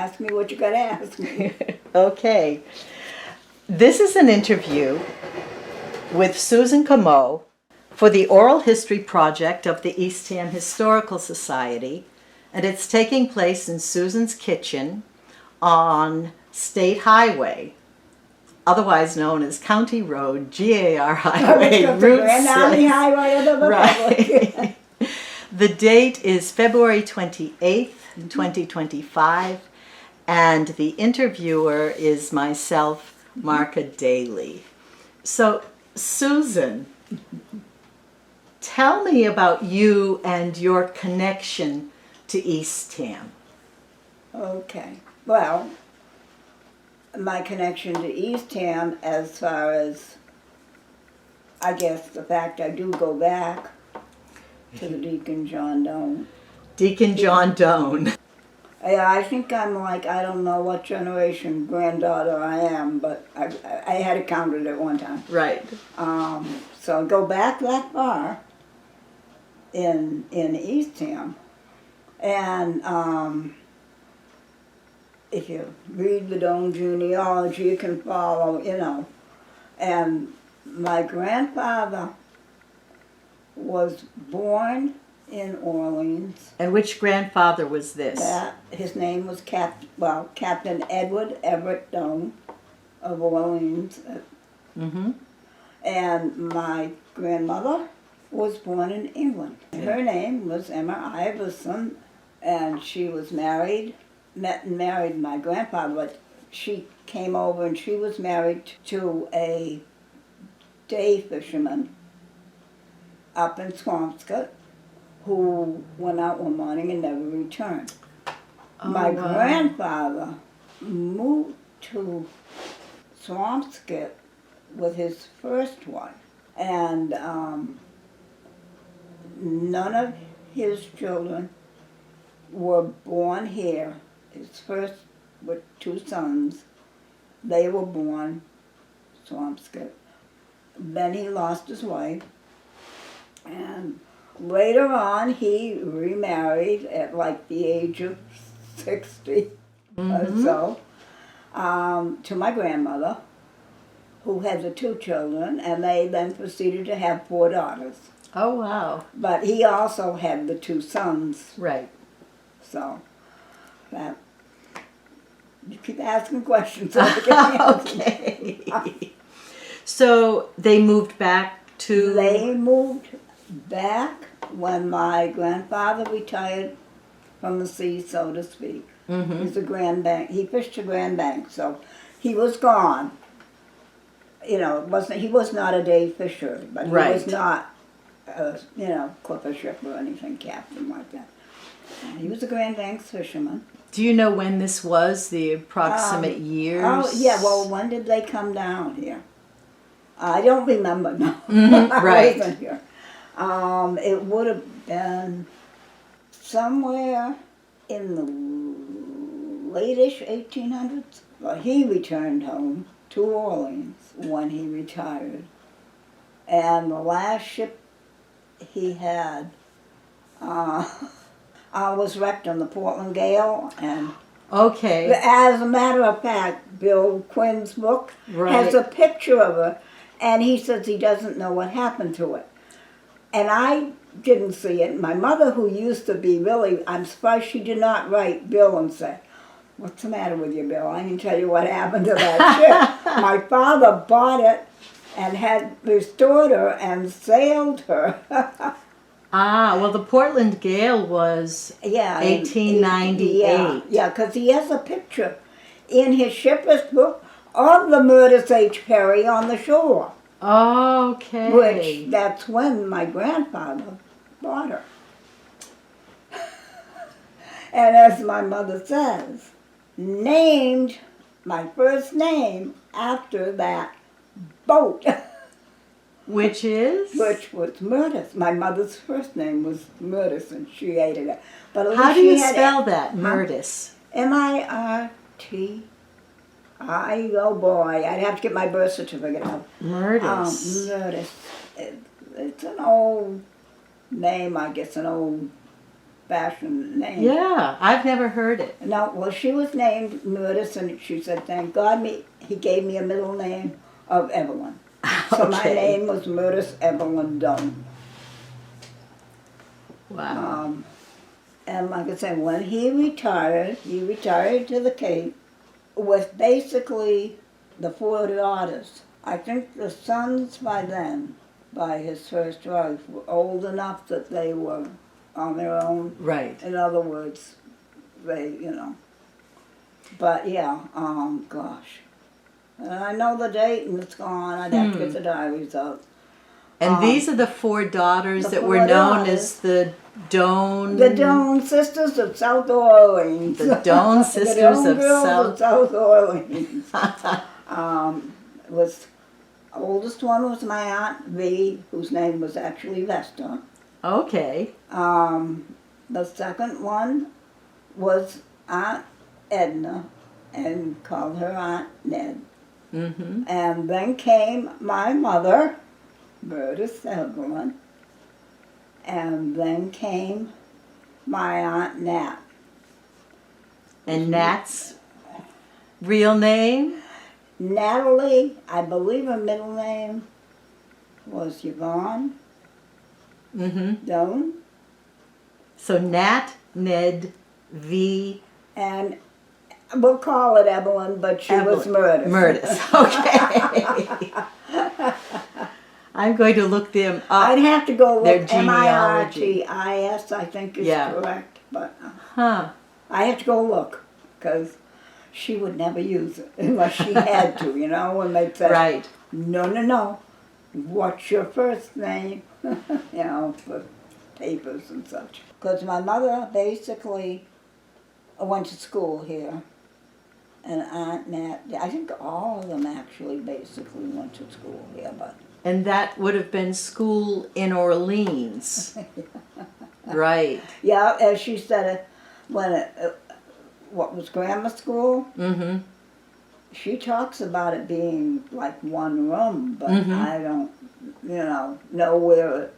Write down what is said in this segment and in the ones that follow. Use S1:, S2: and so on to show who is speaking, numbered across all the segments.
S1: Ask me what you got to ask me.
S2: Okay. This is an interview with Susan Comeau for the Oral History Project of the Eastham Historical Society, and it's taking place in Susan's kitchen on State Highway, otherwise known as County Road, GAR Highway, Route 6.
S1: Highway of the Republic.
S2: Right. The date is February 28th, 2025, and the interviewer is myself, Marka Daly. So, Susan, tell me about you and your connection to Eastham.
S1: Okay. Well, my connection to Eastham, as far as, I guess, the fact I do go back to the Deacon John Doane.
S2: Deacon John Doane.
S1: Yeah, I think I'm like, I don't know what generation granddaughter I am, but I had it counted at one time.
S2: Right.
S1: So I go back that far in Eastham. And if you read the Doane genealogy, you can follow, And my grandfather was born in Orleans.
S2: And which grandfather was this?
S1: His name was Captain Edward Everett Doane of Orleans.
S2: Mm-hmm.
S1: And my grandmother was born in England. Her name was Emma Iverson, and she was met and married my grandfather, but she came over and she was married to a day fisherman up in Swampscott who went out one morning and never returned.
S2: Oh,
S1: my
S2: wow.
S1: grandfather moved to Swampscott with his first wife, and none of his children were born here. His first were two sons. They were born Swampscott. Then he lost his wife, and later on he remarried at like the age of 60 or so to my grandmother, who had the two children, and they then proceeded to have 4 daughters.
S2: Oh, wow.
S1: But he also had the 2 sons.
S2: Right.
S1: So, that, you keep asking questions. So I can answer.
S2: Okay. So they moved back to...
S1: They moved back when my grandfather retired from the sea, so to speak.
S2: Mm-hmm.
S1: He's a Grand Bank. He fished a Grand Bank, so he was gone. He was not a day fisher, but he
S2: Right.
S1: was not, clipper ship or anything, captain like that. He was a Grand Banks fisherman.
S2: Do you know when this was, the approximate years?
S1: Oh, yeah, well, when did they come down here? I don't remember, no.
S2: Right.
S1: I wasn't here. It would have been somewhere in the late-ish 1800s. Well, he returned home to Orleans when he retired. And the last ship he had was wrecked on the Portland Gale. And
S2: Okay.
S1: as a matter of fact, Bill Quinn's book
S2: Right.
S1: has a picture of her, and he says he doesn't know what happened to it. And I didn't see it. My mother, who used to be really, I'm surprised she did not write Bill and say, "What's the matter with you, Bill? I can tell you what happened to that ship." My father bought it and had restored her and sailed her.
S2: Well, the Portland Gale was 1898.
S1: Yeah, because he has a picture in his shipper's book of the Murtis H. Perry on the shore.
S2: Okay.
S1: Which, that's when my grandfather bought her. And as my mother says, named my first name after that boat.
S2: Which is?
S1: Which was Murtis. My mother's first name was Murtis, and she hated it. But at
S2: How
S1: least
S2: do you
S1: she had
S2: spell that, Murtis?
S1: Mirti. Oh boy, I'd have to get my birth certificate out.
S2: Murtis.
S1: Murtis. It's an old name, I guess, an old old-fashioned name.
S2: Yeah, I've never heard it.
S1: No, well, she was named Murtis, and she said, thank God he gave me a middle name of Evelyn. So my
S2: Okay.
S1: name was Murtis Evelyn Doane.
S2: Wow.
S1: And like I said, when he retired to the Cape with basically the 4 daughters. I think the sons by then, by his first wife, were old enough that they were on their own.
S2: Right.
S1: In other words, they, But yeah, gosh. And I know the date and it's gone. I'd have to get the diaries out.
S2: And these are the 4 daughters
S1: the
S2: that
S1: 4
S2: were known
S1: daughters.
S2: as the Doane.
S1: The Doane sisters of South Orleans.
S2: The Doane sisters
S1: the Doane
S2: of
S1: girls
S2: South.
S1: Orleans. Was oldest one was my Aunt V, whose name was actually Vesta.
S2: Okay.
S1: The second one was Aunt Edna, and called her Aunt Ned.
S2: Mm-hmm.
S1: And then came my mother, Murtis Evelyn, and then came my Aunt Nat.
S2: And Nat's real name?
S1: Natalie, I believe her middle name was Yvonne
S2: Mm-hmm.
S1: Doane,
S2: So Nat, Ned, V,
S1: and we'll call it Evelyn, but she was Murtis.
S2: Murtis. Okay. I'm going to look them up.
S1: I'd have to go
S2: Their
S1: look.
S2: genealogy.
S1: Mirtis, I think is
S2: Yeah.
S1: correct, but
S2: Huh.
S1: I have to go look because she would never use it unless she had to, when they said,
S2: Right.
S1: no, what's your first name? For papers and such. Because my mother basically went to school here, and Aunt Nat, I think all of them actually basically went to school here, but
S2: And that would have been school in Orleans. Right.
S1: yeah, as she said, what was grammar school?
S2: Mm-hmm.
S1: She talks about it being like one room, but I don't, know where it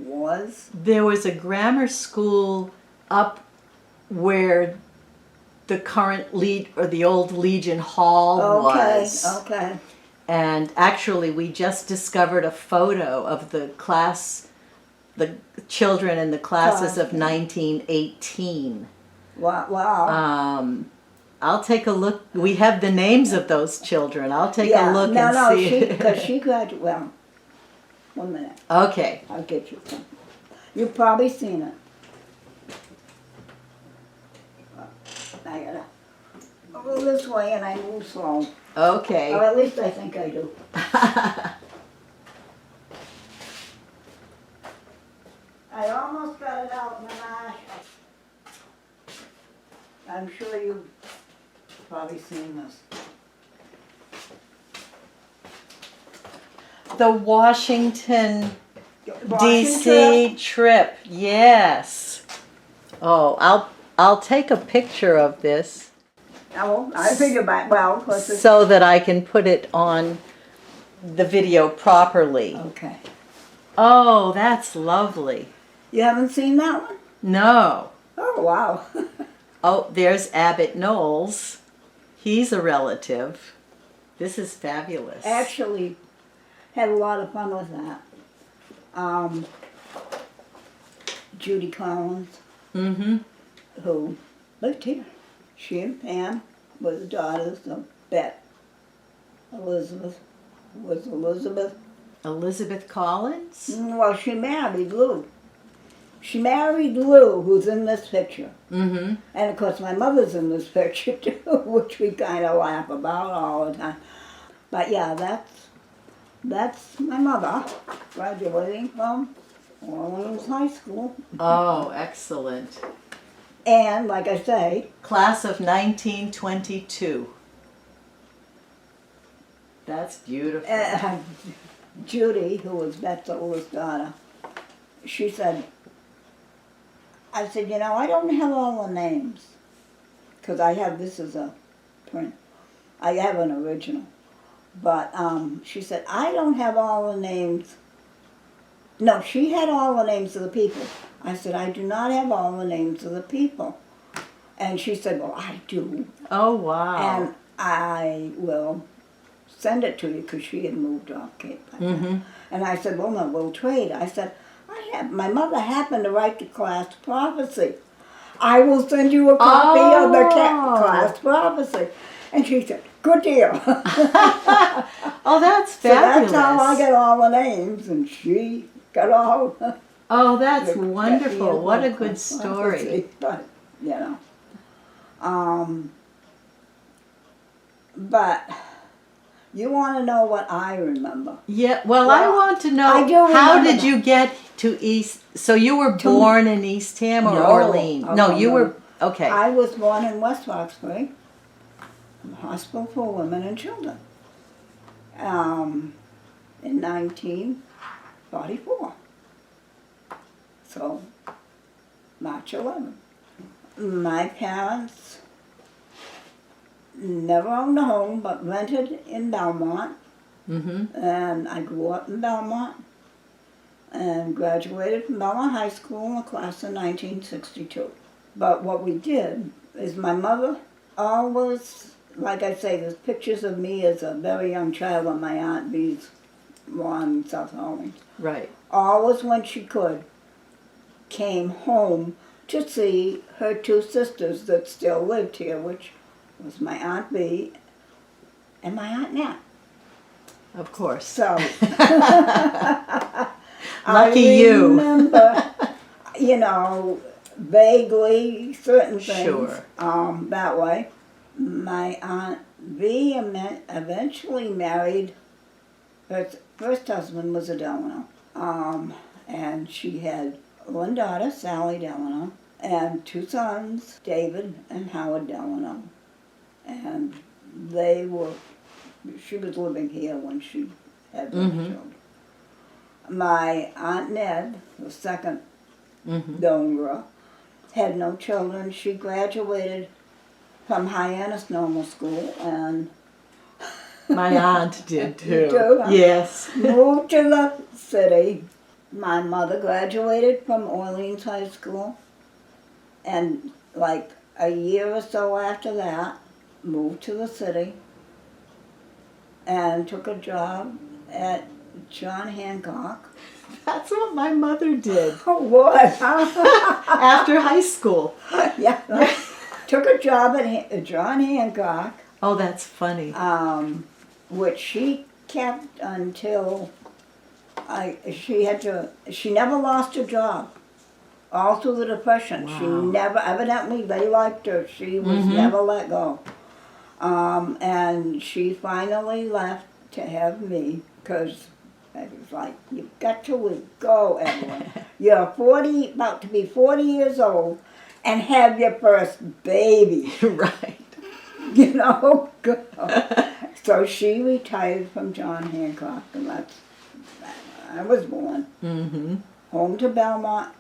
S1: was.
S2: There was a grammar school up where the current the old Legion Hall was.
S1: Okay.
S2: And actually, we just discovered a photo of the children in the classes of 1918.
S1: Wow.
S2: I'll take a look. We have the names of those children. I'll take a look and see.
S1: because she graduated, 1 minute,
S2: Okay.
S1: I'll get you some. You've probably seen it. I gotta go this way and I move slow.
S2: Okay.
S1: Or at least I think I do. I almost got it out in the mash. I'm sure you've probably seen this.
S2: The Washington,
S1: Washington
S2: D.C. trip. Yes. Oh, I'll take a picture of this
S1: Oh, I figure back, of course it's...
S2: so that I can put it on the video properly.
S1: Okay.
S2: Oh, that's lovely.
S1: You haven't seen that one?
S2: No.
S1: Oh, wow.
S2: Oh, there's Abbott Knowles. He's a relative. This is fabulous.
S1: Actually, had a lot of fun with that. Judy Collins,
S2: Mm-hmm.
S1: who lived here. She and Pam were the daughters of Bet. Elizabeth was Elizabeth.
S2: Elizabeth Collins?
S1: Well, she married Lou. She married Lou, who's in this picture.
S2: Mm-hmm.
S1: And of course my mother's in this picture too, which we kind of laugh about all the time. But yeah, that's my mother, graduating from Orleans High School.
S2: Oh, excellent.
S1: And like I say,
S2: Class of 1922. That's beautiful.
S1: Judy, who was Bet's oldest daughter, she said, I said, I don't have all the names, because I have this as a print. I have an original. But she said, I don't have all the names No, she had all the names of the people. I said, I do not have all the names of the people. And she said, well, I do.
S2: Oh, wow.
S1: And I will send it to you because she had moved off Cape by then. And I said, well, no, we'll trade. I said, my mother happened to write the class prophecy. I will send you a copy of the class prophecy. And she said, good deal.
S2: Oh, that's
S1: So
S2: fabulous.
S1: that's how I got all the names, and she got all.
S2: Oh, that's
S1: the-
S2: wonderful.
S1: the
S2: What a
S1: class
S2: good story.
S1: prophecy. But, you know. But you want to know what I remember.
S2: Yeah, well, I want to know,
S1: I do
S2: how
S1: remember
S2: did
S1: that.
S2: you get to East, so you were born in Eastham or
S1: No.
S2: Orleans?
S1: Oh,
S2: No, you
S1: no.
S2: were, okay.
S1: I was born in West Roxbury, Hospital for Women and Children, in 1944. So, March 11th. My parents never owned a home, but rented in Belmont. And I grew up in Belmont and graduated from Belmont High School in the class of 1962. But what we did is my mother always, like I say, there's pictures of me as a very young child on my Aunt Bee's lawn in South Orleans.
S2: Right.
S1: Always when she could, came home to see her two sisters that still lived here, which was my Aunt Bee and my Aunt Nat.
S2: Of course.
S1: So,
S2: Lucky you.
S1: I remember, you know, vaguely certain things.
S2: Sure.
S1: That way. My Aunt Bee eventually married, her first husband was a Delano. And she had one daughter, Sally Delano, and two sons, David and Howard Delano. And she was living here when she had those children. My Aunt Ned, the second Doane girl, had no children. She graduated from Hyannis Normal School and
S2: My aunt did too.
S1: You do, huh?
S2: Yes.
S1: moved to the city. My mother graduated from Orleans High School, and like a year or so after that, moved to the city and took a job at John Hancock.
S2: That's what my mother did
S1: Oh, what?
S2: after high school.
S1: Yeah. Took a job at John Hancock,
S2: Oh, that's funny.
S1: which she kept until she never lost her job. All through the Depression.
S2: Wow.
S1: She never, evidently they liked her. She was never let go. And she finally left to have me, because I was like, you've got to go, Evelyn. You're about to be 40 years old and have your first baby.
S2: Right.
S1: You know, go. So she retired from John Hancock, and I was born. Home to Belmont,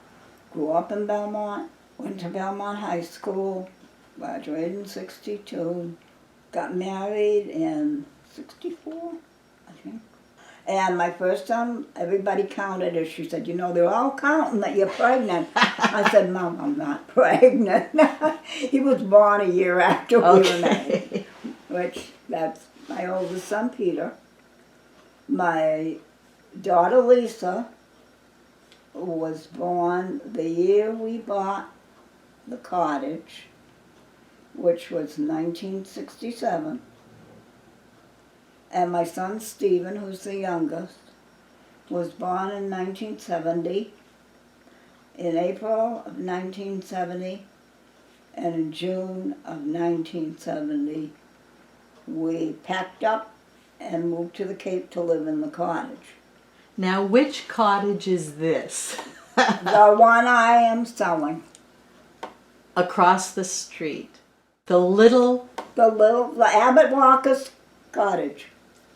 S1: grew up in Belmont, went to Belmont High School, graduated in 62, got married in 64, I think. And my first son, everybody counted her. She said, you know, they're all counting that you're pregnant. I said, Mom, I'm not pregnant. He was born a year after we were married, which that's my oldest son, Peter. My daughter, Lisa, was born the year we bought the cottage, which was 1967. And my son Stephen, who's the youngest, was born in 1970, in April of 1970, and in June of 1970, we packed up and moved to the Cape to live in the cottage.
S2: Now, which cottage is this?
S1: The one I am selling.
S2: Across the street. The
S1: Abbott Walker's cottage.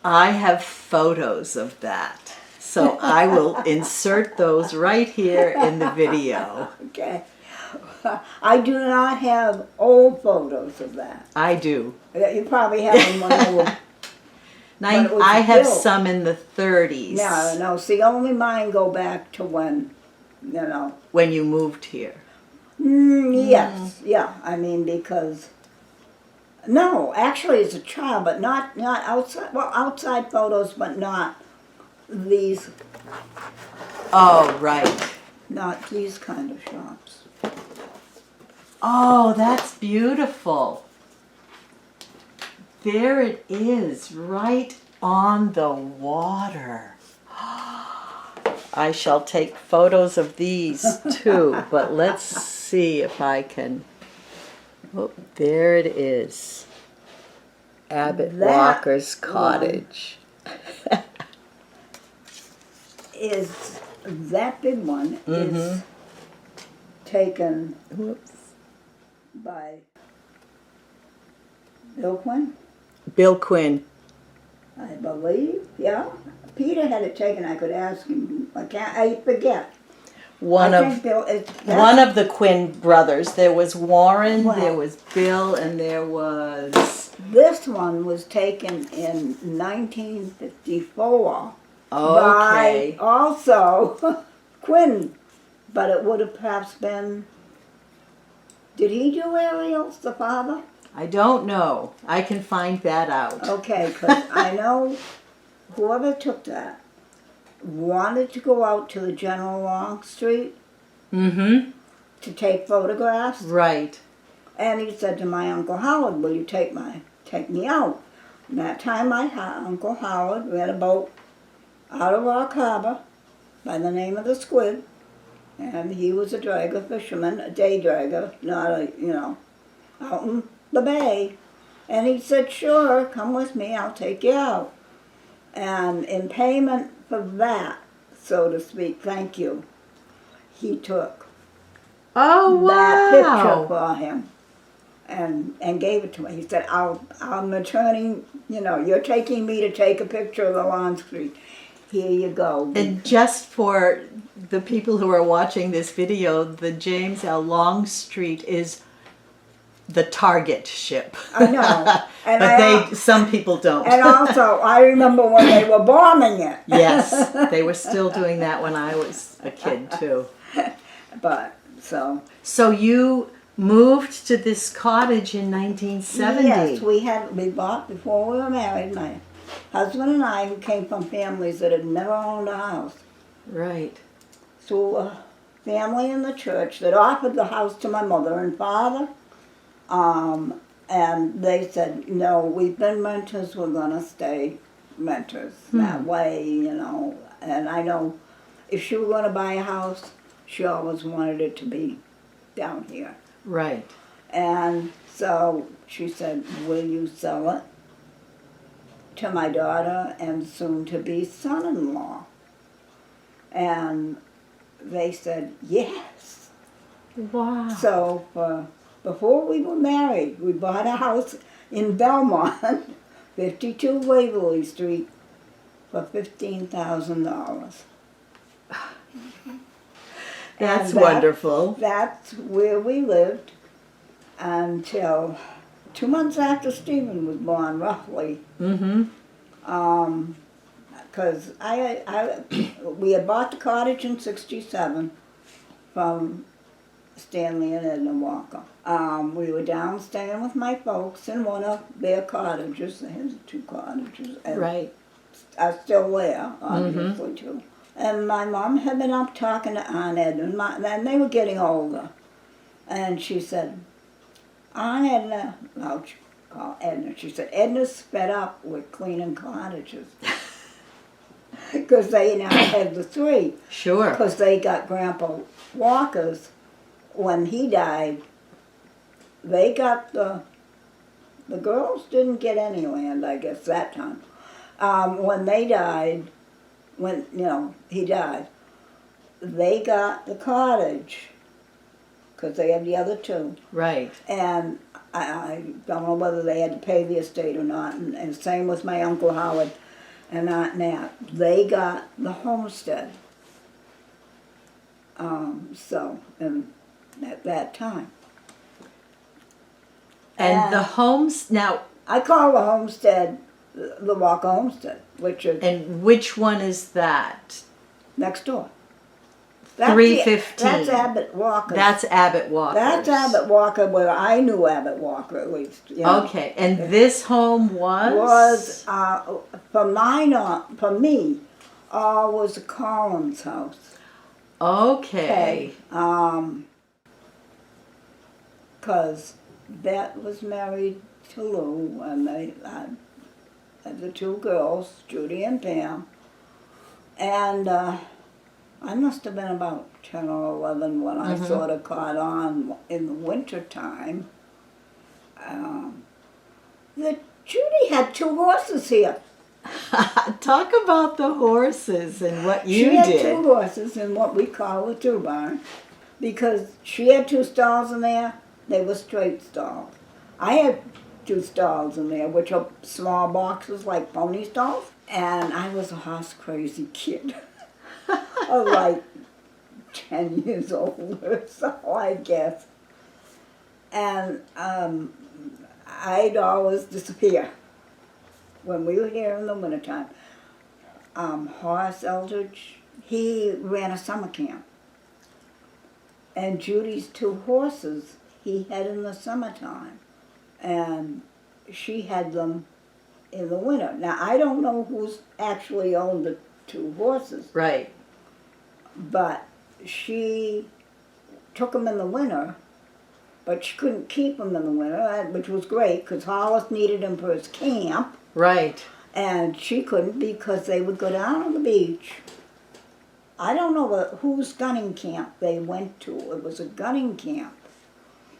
S2: I have photos of that. So I will insert those right here in the video.
S1: Okay. I do not have old photos of that.
S2: I do.
S1: You probably have them when they were But it was
S2: I have
S1: built.
S2: some in the 30s.
S1: No, see, only mine go back to when, you know.
S2: When you moved here.
S1: Yes, yeah, I mean, because, no, actually as a child, but not outside, well, outside photos, but not these,
S2: Oh, right.
S1: not these kind of shops.
S2: Oh, that's beautiful. There it is, right on the water. I shall take photos of these too, but let's see if I can. Oh, there it is. Abbott
S1: That
S2: Walker's cottage.
S1: Is, that big one is taken
S2: Whoops.
S1: by Bill Quinn,
S2: Bill Quinn.
S1: I believe, yeah. Peter had it taken, I could ask him, I forget.
S2: One
S1: I
S2: of
S1: think Bill,
S2: one of the Quinn brothers. There was Warren,
S1: Wow.
S2: there was Bill, and there was.
S1: This one was taken in 1954
S2: Okay.
S1: by also Quinn, but it would have perhaps been, did he do aerials, the father?
S2: I don't know. I can find that out.
S1: Okay, because I know whoever took that wanted to go out to the General Longstreet
S2: Mm-hmm.
S1: to take photographs,
S2: Right.
S1: and he said to my Uncle Howard, will you take me out? And that time my Uncle Howard ran a boat out of Rock Harbor by the name of the Squid, and he was a dragger fisherman, a day dragger, not a, out in the bay. And he said, sure, come with me, I'll take you out. And in payment for that, so to speak, thank you, he took
S2: Oh,
S1: that picture
S2: wow.
S1: for him and gave it to me. He said, I'm returning, you're taking me to take a picture of the Longstreet. Here you go.
S2: And just for the people who are watching this video, the James L. Longstreet is the target ship.
S1: I know. And
S2: But some people don't.
S1: And also, I remember when they were bombing it.
S2: Yes, they were still doing that when I was a kid too.
S1: But, so.
S2: So you moved to this cottage in 1970.
S1: Yes, we bought before we were married, my husband and I, who came from families that had never owned a house.
S2: Right.
S1: Through a family in the church that offered the house to my mother and father. And they said, no, we've been renters, we're going to stay renters that way, And I know if she were going to buy a house, she always wanted it to be down here.
S2: Right.
S1: And so she said, will you sell it to my daughter and soon-to-be son-in-law? And they said, yes.
S2: Wow.
S1: So before we were married, we bought a house in Belmont, 52 Waverly Street, for $15,000.
S2: That's wonderful.
S1: That's where we lived until 2 months after Stephen was born, roughly.
S2: Mm-hmm.
S1: Because we had bought the cottage in '67 from Stanley and Edna Walker. We were down staying with my folks in one of their cottages. They had 2 cottages. And
S2: Right.
S1: are still there, obviously, too. And my mom had been up talking to Aunt Edna, and they were getting older. And she said, Aunt Edna, she called Edna, she said, Edna's fed up with cleaning cottages. Because they now had the 3.
S2: Sure.
S1: Because they got Grandpa Walker's. When he died, they got the girls didn't get any land, I guess, that time. When they died, he died, they got the cottage, because they had the other 2.
S2: Right.
S1: And I don't know whether they had to pay the estate or not, and same with my Uncle Howard and Aunt Nat. They got the homestead. And at that time.
S2: And the homes, now,
S1: I call the homestead the Walker Homestead, which is
S2: And which one is that?
S1: next door.
S2: 315.
S1: That's Abbott Walker.
S2: That's Abbott Walker.
S1: That's Abbott Walker, where I knew Abbott Walker at least. You know.
S2: Okay, and this home
S1: Was for me, was a Collins house.
S2: Okay.
S1: Because Bet was married to Lou, and they had the two girls, Judy and Pam, and I must have been about 10 or 11 when I sort of caught on in the winter time. Judy had two horses here.
S2: Talk about the horses and what you
S1: She had
S2: did.
S1: two horses in what we call a two barn, because she had two stalls in there. They were straight stalls. I had two stalls in there, which are small boxes like pony stalls. And I was a horse crazy kid, of like 10 years old or so, I guess. And I'd always disappear when we were here in the wintertime. Horace Eldridge, he ran a summer camp. And Judy's two horses he had in the summertime. And she had them in the winter. Now, I don't know who's actually owned the two horses.
S2: Right.
S1: But she took them in the winter, but she couldn't keep them in the winter, which was great because Hollis needed them for his camp.
S2: Right.
S1: And she couldn't because they would go down on the beach. I don't know whose gunning camp they went to. It was a gunning camp.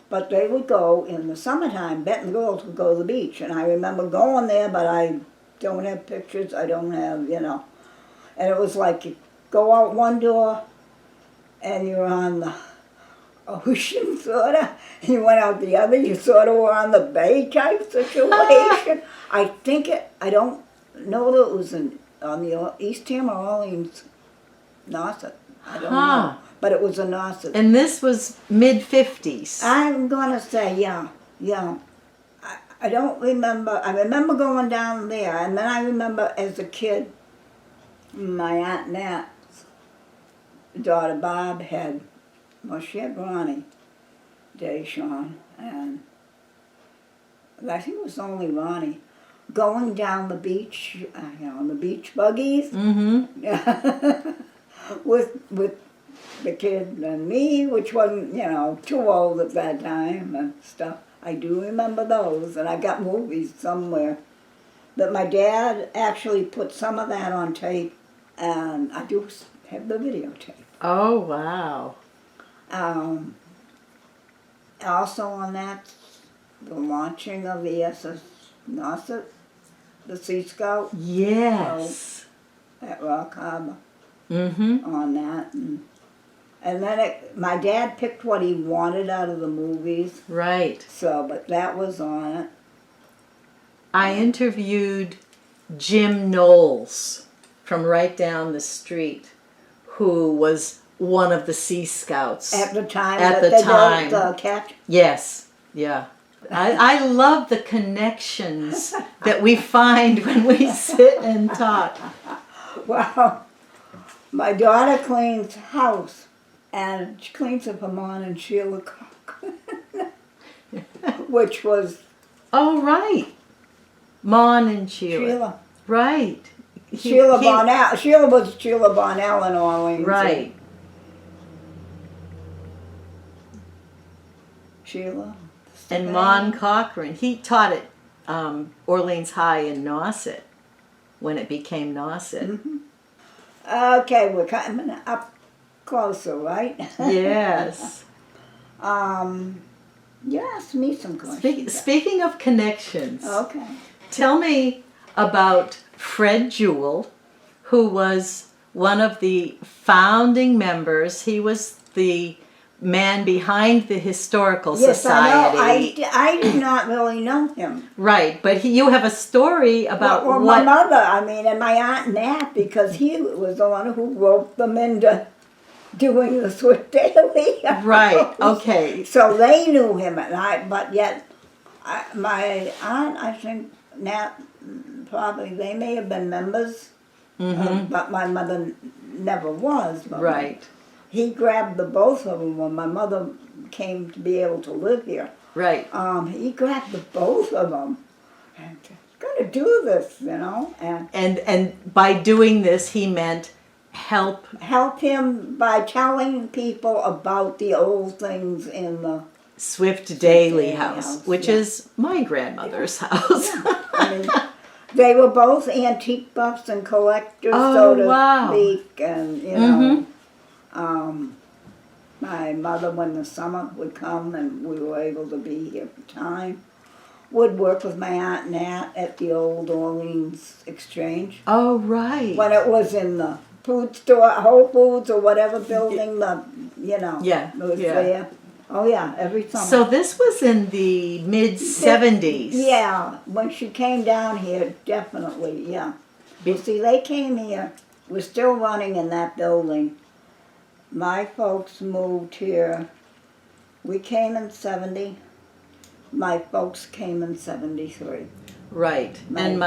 S1: But they would go in the summertime. Bet and the girls would go to the beach. And I remember going there, but I don't have pictures. I don't have, you know. And it was like you go out one door and you're on the ocean, sort of. And you went out the other, you sort of were on the bay type situation. I don't know that it was on the Eastham or Orleans Nauset. I don't know. But it was a Nauset.
S2: And this was mid-50s.
S1: I'm going to say, yeah. I don't remember. I remember going down there, and then I remember as a kid, my Aunt Nat's daughter Bob she had Ronnie Deshawn, and I think it was only Ronnie, going down the beach, on the beach buggies, with the kid and me, which wasn't, too old at that time and stuff. I do remember those, and I got movies somewhere that my dad actually put some of that on tape, and I do have the videotape.
S2: Oh, wow.
S1: Also on that, the launching of the SS Nauset, the Sea Scout.
S2: Yes.
S1: At Rock Harbor. On that. And then my dad picked what he wanted out of the movies.
S2: Right.
S1: So, but that was on it.
S2: I interviewed Jim Knowles from right down the street, who was one of the Sea Scouts.
S1: At the time.
S2: At the time.
S1: The catch.
S2: Yes. Yeah. I love the connections that we find when we sit and talk.
S1: Well, my daughter cleans house, and she cleans it for Mon and Sheila Cock, which was...
S2: Oh, right. Mon and Sheila.
S1: Sheila.
S2: Right.
S1: Bonnell. Sheila was Sheila Bonnell in Orleans.
S2: Right.
S1: Sheila.
S2: And Mon Cochran. He taught at Orleans High in Nauset when it became Nauset.
S1: Okay, we're coming up closer, right?
S2: Yes.
S1: You asked me some questions.
S2: Speaking of connections,
S1: Okay.
S2: tell me about Fred Jewell, who was one of the founding members. He was the man behind the Historical Society.
S1: I did not really know him.
S2: Right, but you have a story about
S1: well, my mother, and my Aunt Nat, because he was the one who roped them into doing the Swift Daily.
S2: Right, okay.
S1: So they knew him, but yet my aunt, I think, Nat probably, they may have been members,
S2: Mm-hmm.
S1: but my mother never was. But
S2: Right.
S1: he grabbed the both of them when my mother came to be able to live here.
S2: Right.
S1: He grabbed the both of them and said, "Gonna do this, you know," and
S2: And by doing this, he meant
S1: help him by telling people about the old things in the.
S2: Swift Daily
S1: Daily
S2: House,
S1: House,
S2: which
S1: yeah.
S2: is my grandmother's house.
S1: I mean, they were both antique buffs and collectors,
S2: Oh,
S1: so to
S2: wow.
S1: speak, and you know. My mother, when the summer would come and we were able to be here for time, would work with my Aunt Nat at the old Orleans Exchange.
S2: Oh, right.
S1: When it was in the food store, Whole Foods or whatever building,
S2: Yeah,
S1: it was
S2: yeah.
S1: there. Oh yeah, every summer.
S2: So this was in the mid-70s.
S1: Yeah, when she came down here, definitely, yeah. You see, they came here, we're still running in that building. My folks moved here, we came in 70, my folks came in 73.
S2: Right. And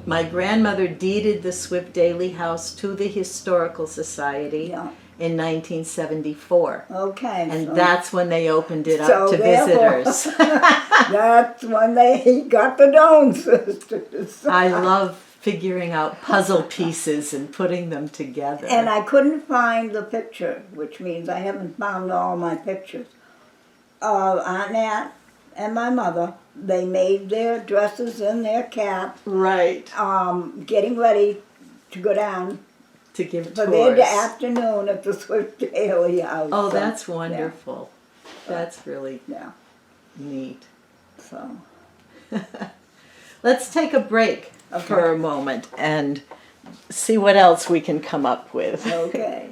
S2: my grandmother deeded the Swift Daily House to the Historical Society
S1: Yeah.
S2: in 1974.
S1: Okay.
S2: And
S1: so
S2: that's when they opened it
S1: So
S2: up to
S1: therefore-
S2: visitors.
S1: that's when they got the Doane sisters.
S2: I love figuring out puzzle pieces and putting them together.
S1: And I couldn't find the picture, which means I haven't found all my pictures. Aunt Nat and my mother, they made their dresses and their cap,
S2: Right.
S1: getting ready to go down
S2: To give
S1: for
S2: tours.
S1: their afternoon at the Swift Daily House.
S2: Oh,
S1: So,
S2: that's wonderful. That's really
S1: Yeah,
S2: neat.
S1: so.
S2: Let's take a break
S1: Okay.
S2: for a moment and see what else we can come up with.
S1: Okay.